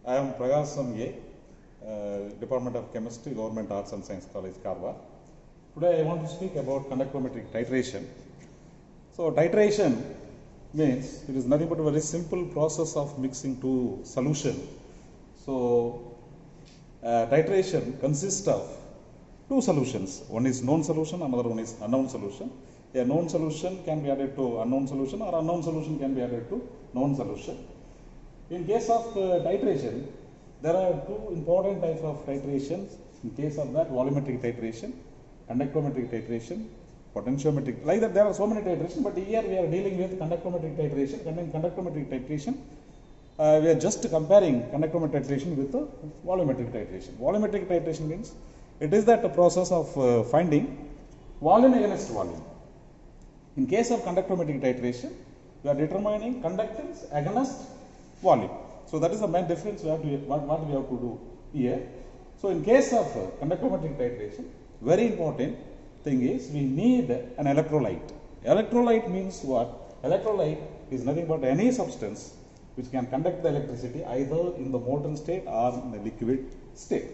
I am Prakash Samye, Department of Chemistry, Government Arts and Science College, Karwar. Today I want to speak about conductometric titration. So titration means it is nothing but a very simple process of mixing two solution. So titration consists of two solutions. One is known solution, another one is unknown solution. A known solution can be added to unknown solution, or unknown solution can be added to known solution. In case of titration, there are two important types of titrations. In case of that, volumetric titration, conductometric titration, potentiometric. Like that, there are so many titrations, but here we are dealing with conductometric titration. And in conductometric titration, we are just comparing conductometric titration with the volumetric titration. Volumetric titration means it is that process of finding volume against volume. In case of conductometric titration, we are determining conductance against volume. So that is the main difference what we have to do here. So in case of conductometric titration, very important thing is we need an electrolyte. Electrolyte means what? Electrolyte is nothing but any substance which can conduct the electricity either in the molten state or in the liquid state.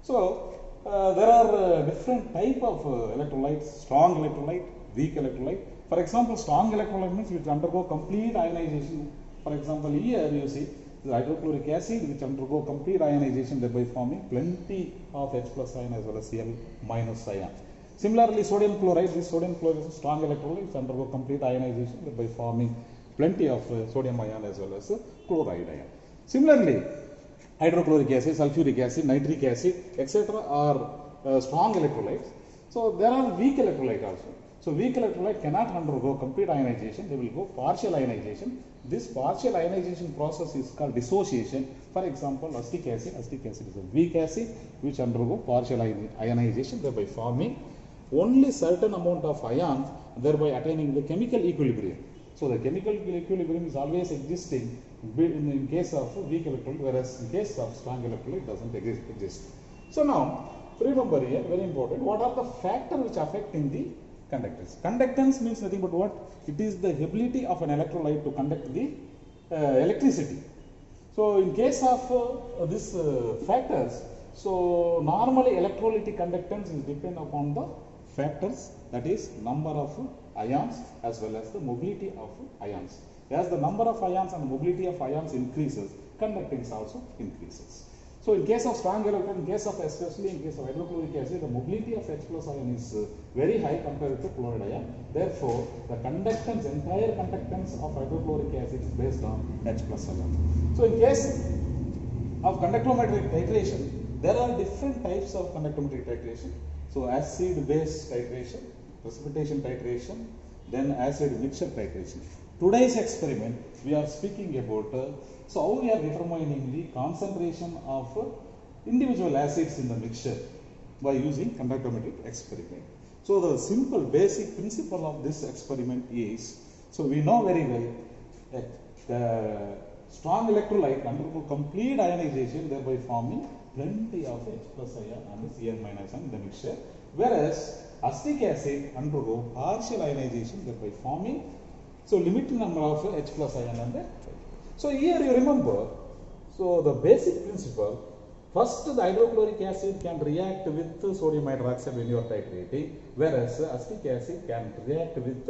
So there are different type of electrolytes: strong electrolyte, weak electrolyte. For example, strong electrolyte means which undergo complete ionization. For example, here you see the hydrochloric acid which undergo complete ionization, thereby forming plenty of H plus ion as well as Cl minus ion. Similarly, sodium chloride, this sodium chloride is a strong electrolyte which undergo complete ionization, thereby forming plenty of sodium ion as well as chloride ion. Similarly, hydrochloric acid, sulfuric acid, nitric acid, etc. are strong electrolytes. So there are weak electrolyte also. So weak electrolyte cannot undergo complete ionization, they will go partial ionization. This partial ionization process is called dissociation. For example, acetic acid is a weak acid which undergo partial ionization, thereby forming only certain amount of ions, thereby attaining the chemical equilibrium. So the chemical equilibrium is always existing in case of weak electrolyte, whereas in case of strong electrolyte doesn't exist. So now remember here, very important, what are the factors which affect in the conductance? Conductance means nothing but what? It is the ability of an electrolyte to conduct the electricity. So in case of these factors, so normally electrolytic conductance is depend upon the factors, that is number of ions as well as the mobility of ions. As the number of ions and mobility of ions increases, conductance also increases. So in case of strong electrolyte, especially in case of hydrochloric acid, the mobility of H plus ion is very high compared to chloride ion. Therefore, the conductance, entire conductance of hydrochloric acid is based on H plus ion. So in case of conductometric titration, there are different types of conductometric titration. So acid-base titration, precipitation titration, then acid mixture titration. Today's experiment we are speaking about so how we are determining the concentration of individual acids in the mixture by using conductometric experiment. So the simple basic principle of this experiment is, so we know very well that the strong electrolyte undergo complete ionization, thereby forming plenty of H plus ion and Cl minus ion in the mixture, whereas acetic acid undergo partial ionization, thereby forming so limited number of H plus ion and so here you remember, so the basic principle, first the hydrochloric acid can react with sodium hydroxide when you are titrating, whereas acetic acid can react with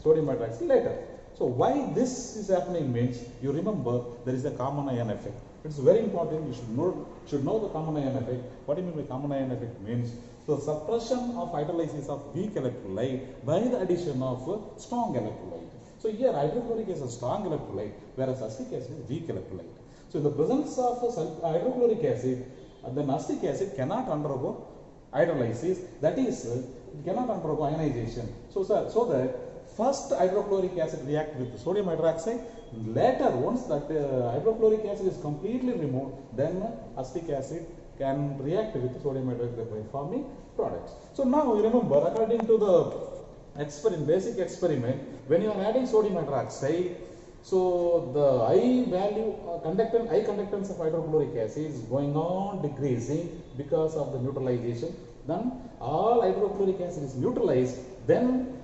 sodium hydroxide later. So why this is happening means, you remember there is a common ion effect. It's very important, you should know the common ion effect. What do you mean by common ion effect means? So suppression of hydrolysis of weak electrolyte by the addition of strong electrolyte. So here hydrochloric is a strong electrolyte, whereas acetic acid is weak electrolyte. So in the presence of hydrochloric acid, then acetic acid cannot undergo hydrolysis, that is, it cannot undergo ionization. So that first hydrochloric acid react with sodium hydroxide, later once that hydrochloric acid is completely removed, then acetic acid can react with sodium hydroxide by forming products. So now you remember, according to the basic experiment, when you are adding sodium hydroxide, so the high conductance of hydrochloric acid is going on decreasing because of the neutralization. Then all hydrochloric acid is neutralized, then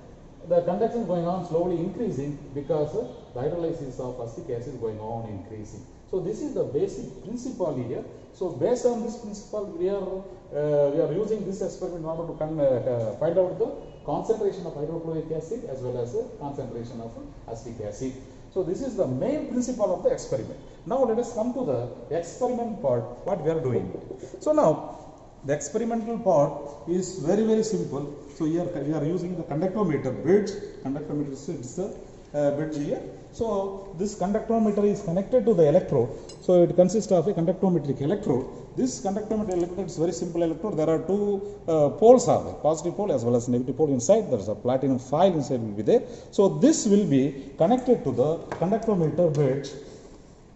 the conductance going on slowly increasing because the hydrolysis of acetic acid is going on increasing. So this is the basic principle here. So based on this principle, we are using this experiment in order to find out the concentration of hydrochloric acid as well as the concentration of acetic acid. So this is the main principle of the experiment. Now let us come to the experiment part, what we are doing. So now the experimental part is very simple. So here we are using the conductometer bridge. Conductometer is the bridge here. So this conductometer is connected to the electrode. So it consists of a conductometric electrode. This conductometer electrode is very simple electrode. There are two poles are there, positive pole as well as negative pole inside. There is a platinum foil inside will be there. So this will be connected to the conductometer bridge.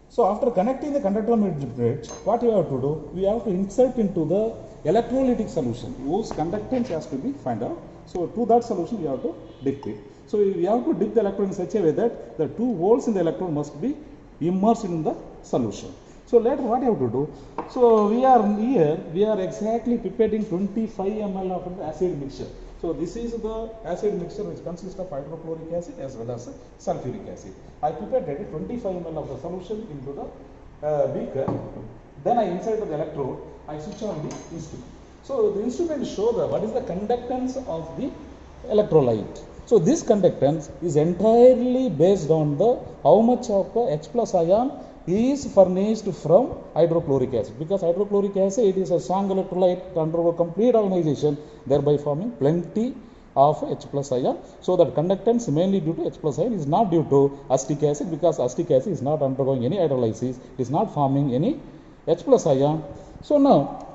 So after connecting the conductometer bridge, what you have to do? We have to insert into the electrolytic solution whose conductance has to be found out. So to that solution you have to dip it. So you have to dip the electrode in such a way that the 2 holes in the electrode must be immersed in the solution. So later what you have to do? So we are exactly pipetting 25 ml of the acid mixture. So this is the acid mixture which consists of hydrochloric acid as well as sulfuric acid. I pipetted 25 ml of the solution into the beaker. Then I insert the electrode. I switch on the instrument. So the instrument shows what is the conductance of the electrolyte. So this conductance is entirely based on the how much of the H plus ion is furnished from hydrochloric acid, because hydrochloric acid is a strong electrolyte to undergo complete ionization, thereby forming plenty of H plus ion. So that conductance mainly due to H plus ion is not due to acetic acid, because acetic acid is not undergoing any hydrolysis, is not forming any H plus ion. So now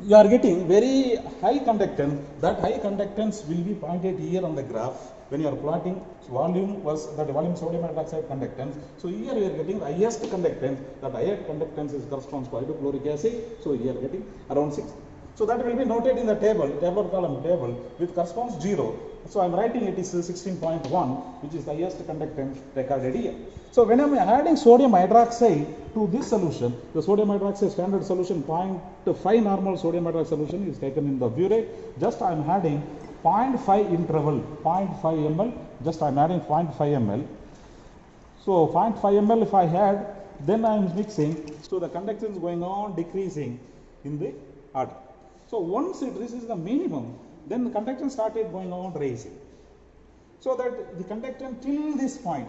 you are getting very high conductance. That high conductance will be pointed here on the graph when you are plotting volume versus that volume sodium hydroxide conductance. So here we are getting the highest conductance. That higher conductance is corresponds to hydrochloric acid. So we are getting around 6. So that will be noted in the table column table with corresponds 0. So I am writing it is 16.1, which is the highest conductance recorded here. So when I am adding sodium hydroxide to this solution, the sodium hydroxide standard solution 0.5 normal sodium hydroxide solution is taken in the burette. Just I am adding 0.5 interval, 0.5 ml, just I am adding 0.5 ml. So 0.5 ml if I add, then I am mixing. So the conductance is going on decreasing in the order. So once it reaches the minimum, then the conductance started going on raising. So that the conductance till this point,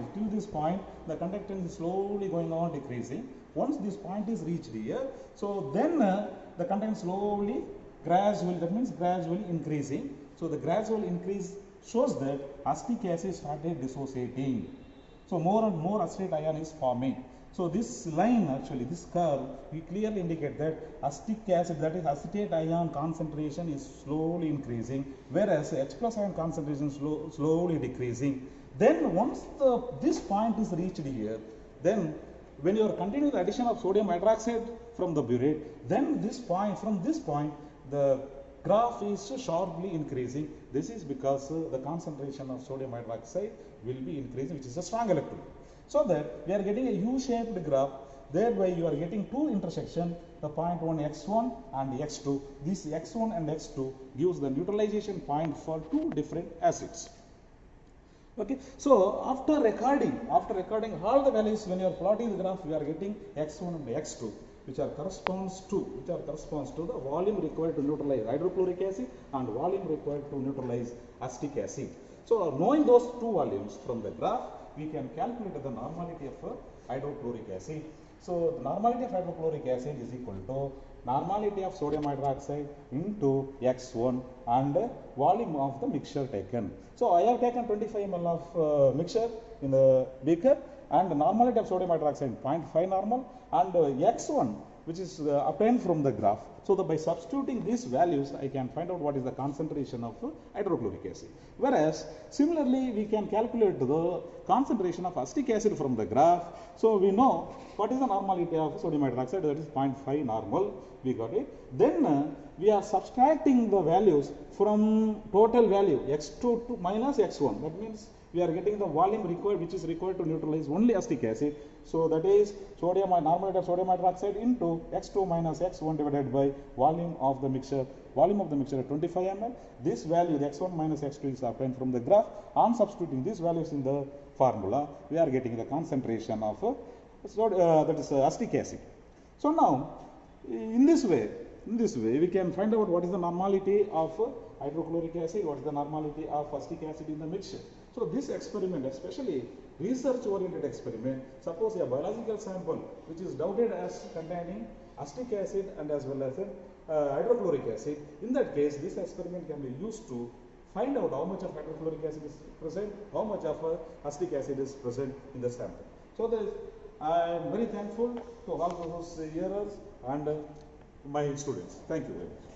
the conductance is slowly going on decreasing. Once this point is reached here, so then the conductance slowly, gradually, that means gradually increasing. So the gradual increase shows that acetic acid started dissociating. So more and more acetate ion is forming. So this line, actually this curve, we clearly indicate that acetic acid, that is acetate ion concentration, is slowly increasing, whereas H plus ion concentration slowly decreasing. Then once this point is reached here, then when you are continuing the addition of sodium hydroxide from the burette, then from this point the graph is sharply increasing. This is because the concentration of sodium hydroxide will be increasing, which is a strong electrode. So that we are getting a U-shaped graph. Thereby you are getting two intersection, the point 1 x1 and x2. This x1 and x2 gives the neutralization point for two different acids. Okay. So after recording all the values, when you are plotting the graph, we are getting x1 and x2, which corresponds to the volume required to neutralize hydrochloric acid and volume required to neutralize acetic acid. So knowing those two volumes from the graph, we can calculate the normality of hydrochloric acid. So the normality of hydrochloric acid is equal to normality of sodium hydroxide into x1 and volume of the mixture taken. So I have taken 25 ml of mixture in the beaker, and the normality of sodium hydroxide 0.5 normal, and x1 which is obtained from the graph. So by substituting these values, I can find out what is the concentration of hydrochloric acid. Whereas similarly, we can calculate the concentration of acetic acid from the graph. So we know what is the normality of sodium hydroxide, that is 0.5 normal. We got it. Then we are subtracting the values from total value x2 to minus x1. That means we are getting the volume required, which is required to neutralize only acetic acid. So that is normality of sodium hydroxide into x2 minus x1 divided by volume of the mixture. Volume of the mixture at 25 ml. This value, the x1 minus x2, is obtained from the graph. On substituting these values in the formula, we are getting the concentration of that is acetic acid. So now, in this way, we can find out what is the normality of hydrochloric acid, what is the normality of acetic acid in the mixture. So this experiment, especially research-oriented experiment, suppose a biological sample which is doubted as containing acetic acid and as well as hydrochloric acid. In that case, this experiment can be used to find out how much of hydrochloric acid is present, how much of acetic acid is present in the sample. So I am very thankful to all those hearers and my students. Thank you very much.